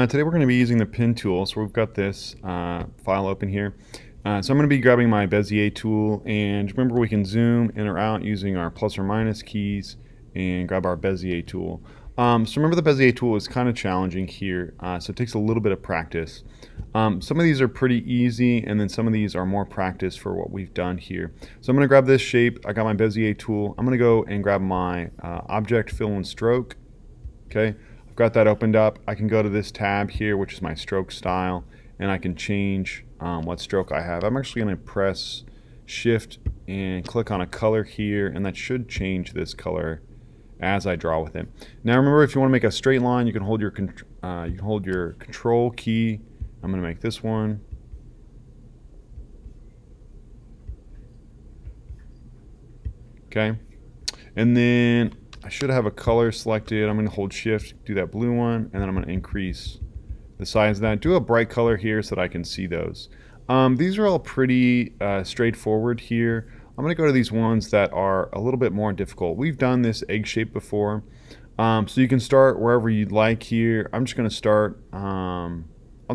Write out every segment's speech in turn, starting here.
Today we're going to be using the pen tool. So we've got this file open here. So I'm going to be grabbing my Bezier tool, and remember we can zoom in or out using our plus or minus keys and grab our Bezier tool. So remember the Bezier tool is kind of challenging here, so it takes a little bit of practice. Some of these are pretty easy, and then some of these are more practice for what we've done here. So I'm going to grab this shape. I got my Bezier tool. I'm going to go and grab my object, fill, and stroke. Okay. Got that opened up. I can go to this tab here, which is my stroke style, and I can change what stroke I have. I'm actually going to press shift and click on a color here, and that should change this color as I draw with it. Now remember, if you want to make a straight line, you can hold your control key. I'm going to make this one. Okay, and then I should have a color selected. I'm going to hold shift, do that blue one, and then I'm going to increase the size of that. Do a bright color here so that I can see those. These are all pretty straightforward here. I'm going to go to these ones that are a little bit more difficult. We've done this egg shape before. So you can start wherever you'd like here. I'm just going to start, I'll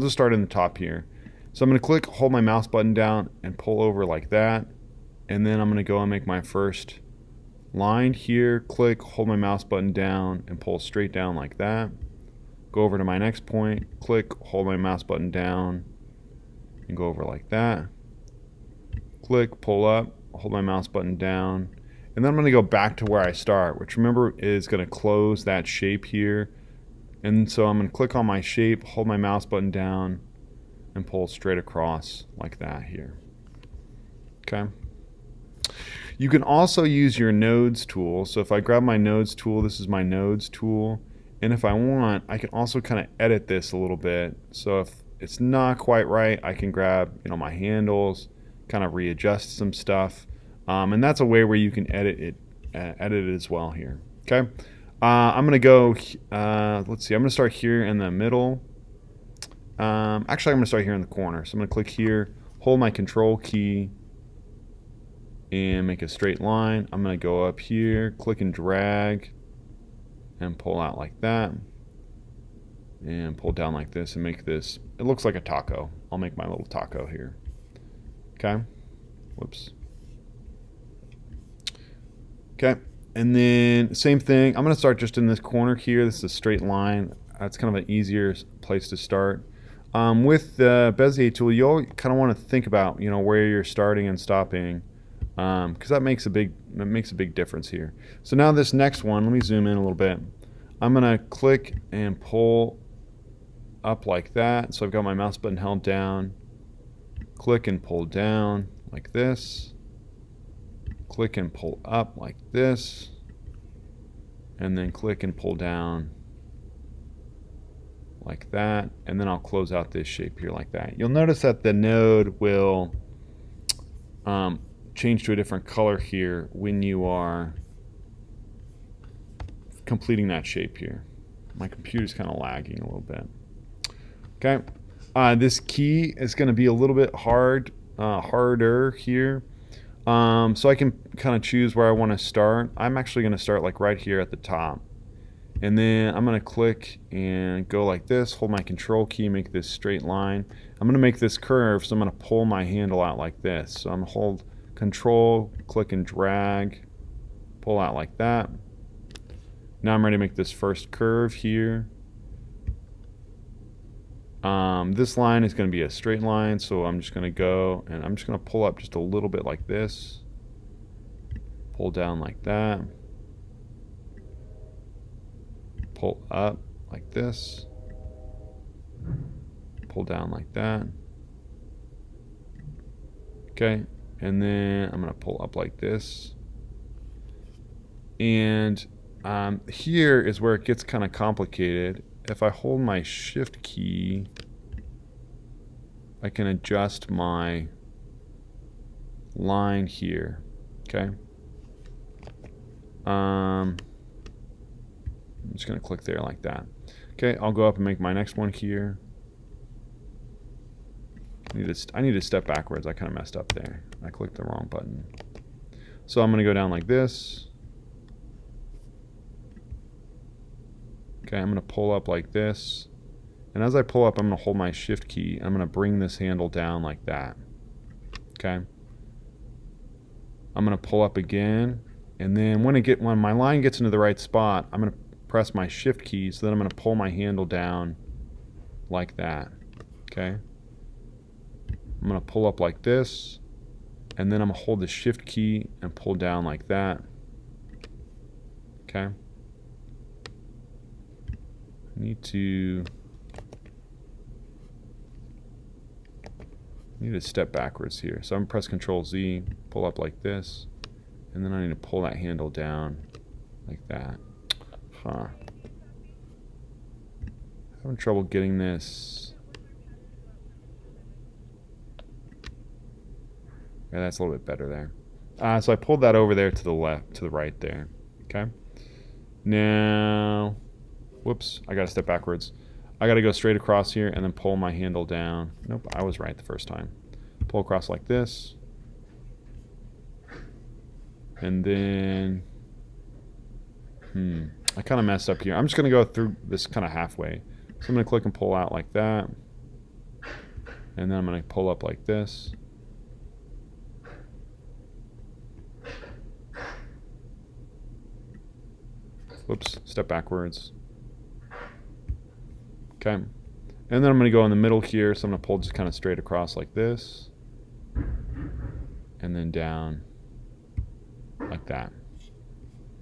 just start in the top here. So I'm going to click, hold my mouse button down, and pull over like that. And then I'm going to go and make my first line here, click, hold my mouse button down, and pull straight down like that. Go over to my next point, click, hold my mouse button down, and go over like that. Click, pull up, hold my mouse button down, and then I'm going to go back to where I start, which remember is going to close that shape here. And so I'm going to click on my shape, hold my mouse button down, and pull straight across like that here. Okay. You can also use your nodes tool. So if I grab my nodes tool, this is my nodes tool. And if I want, I can also kind of edit this a little bit. So if it's not quite right, I can grab, my handles, kind of readjust some stuff. And that's a way where you can edit it as well here. Okay. I'm going to go, let's see, I'm going to start here in the middle. Actually, I'm going to start here in the corner. So I'm going to click here, hold my control key, and make a straight line. I'm going to go up here, click and drag, and pull out like that, and pull down like this, and make this, it looks like a taco. I'll make my little taco here. Okay. Whoops. Okay. And then same thing. I'm going to start just in this corner here. This is a straight line. That's kind of an easier place to start. With the Bezier tool, you kind of want to think about, where you're starting and stopping, because that makes a big difference here. So now this next one, let me zoom in a little bit. I'm going to click and pull up like that. So I've got my mouse button held down. Click and pull down like this. Click and pull up like this. And then click and pull down like that. And then I'll close out this shape here like that. You'll notice that the node will change to a different color here when you are completing that shape here. My computer's kind of lagging a little bit. Okay, this key is going to be a little bit harder here. So I can kind of choose where I want to start. I'm actually going to start like right here at the top. And then I'm going to click and go like this, hold my control key, make this straight line. I'm going to make this curve, so I'm going to pull my handle out like this. So I'm going to hold control, click and drag, pull out like that. Now I'm ready to make this first curve here. This line is going to be a straight line, so I'm just going to go and I'm just going to pull up just a little bit like this. Pull down like that. Pull up like this. Pull down like that. Okay. And then I'm going to pull up like this. And here is where it gets kind of complicated. If I hold my shift key, I can adjust my line here. Okay. I'm just going to click there like that. Okay, I'll go up and make my next one here. I need to step backwards. I kind of messed up there. I clicked the wrong button. So I'm going to go down like this. Okay, I'm going to pull up like this. And as I pull up, I'm going to hold my shift key. I'm going to bring this handle down like that. Okay. I'm going to pull up again. And then when my line gets into the right spot, I'm going to press my shift key. So then I'm going to pull my handle down like that. Okay. I'm going to pull up like this. And then I'm going to hold the shift key and pull down like that. Okay. I need to step backwards here. So I'm going to press Control Z, pull up like this, and then I need to pull that handle down like that. Huh. Having trouble getting this. Yeah, that's a little bit better there. So I pulled that over there to the left, to the right there. Okay. Now, whoops, I got to step backwards. I got to go straight across here and then pull my handle down. Nope, I was right the first time. Pull across like this. And then, I kind of messed up here. I'm just going to go through this kind of halfway. So I'm going to click and pull out like that. And then I'm going to pull up like this. Whoops, step backwards. Okay. And then I'm going to go in the middle here. So I'm going to pull just kind of straight across like this. And then down like that.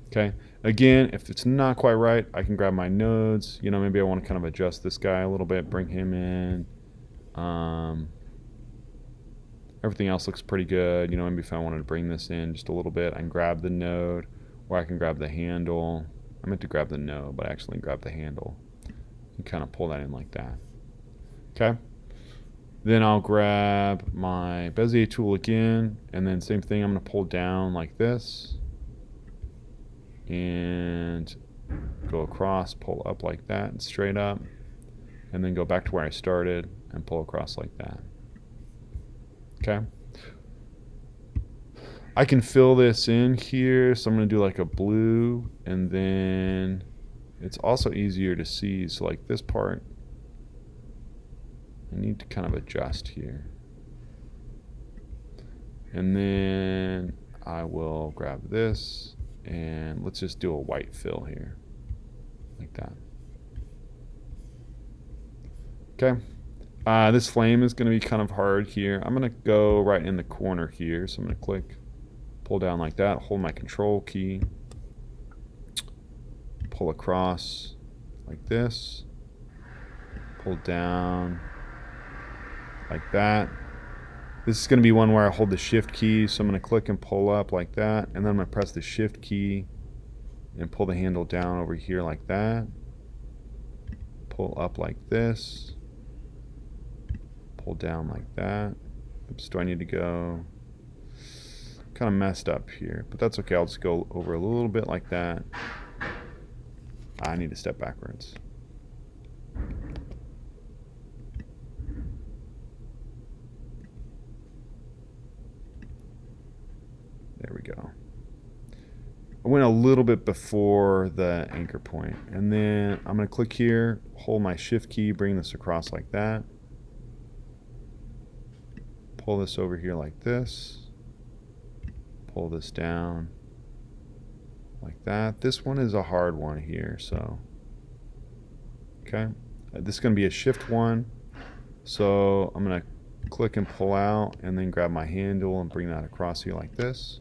Okay. Again, if it's not quite right, I can grab my nodes. You know, maybe I want to kind of adjust this guy a little bit, bring him in. Everything else looks pretty good. You know, maybe if I wanted to bring this in just a little bit, I can grab the node, or I can grab the handle. I meant to grab the node, but I actually grabbed the handle. And kind of pull that in like that. Okay. Then I'll grab my Bezier tool again, and then same thing, I'm going to pull down like this. And go across, pull up like that, and straight up. And then go back to where I started and pull across like that. Okay. I can fill this in here, so I'm going to do like a blue, and then it's also easier to see. So like this part, I need to kind of adjust here. And then I will grab this, and let's just do a white fill here, like that. Okay. This flame is going to be kind of hard here. I'm going to go right in the corner here, so I'm going to click, pull down like that, hold my Control key, pull across like this, pull down like that. This is going to be one where I hold the Shift key, so I'm going to click and pull up like that, and then I'm going to press the Shift key and pull the handle down over here like that, pull up like this, pull down like that. Oops, do I need to go? Kind of messed up here, but that's okay. I'll just go over a little bit like that. I need to step backwards. There we go. I went a little bit before the anchor point, and then I'm going to click here, hold my Shift key, bring this across like that, pull this over here like this, pull this down like that. This one is a hard one here, so okay. This is going to be a Shift 1, so I'm going to click and pull out, and then grab my handle and bring that across here like this.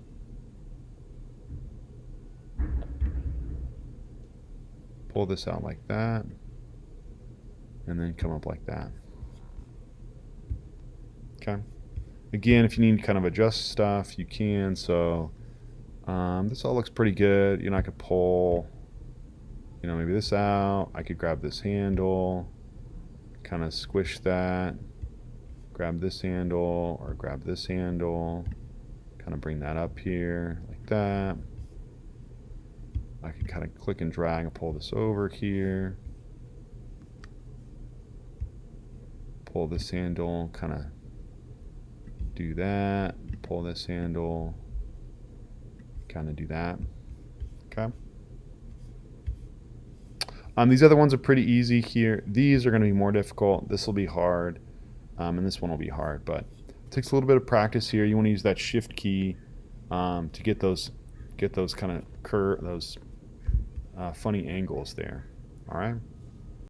Pull this out like that, and then come up like that. Okay. Again, if you need to kind of adjust stuff, you can. So this all looks pretty good. You know, I could pull, you know, maybe this out. I could grab this handle, kind of squish that, grab this handle, or grab this handle, kind of bring that up here like that. I can kind of click and drag and pull this over here. Pull this handle, kind of do that. Pull this handle, kind of do that. Okay. These other ones are pretty easy here. These are going to be more difficult. This will be hard, and this one will be hard. But it takes a little bit of practice here. You want to use that Shift key to get those kind of those funny angles there. All right.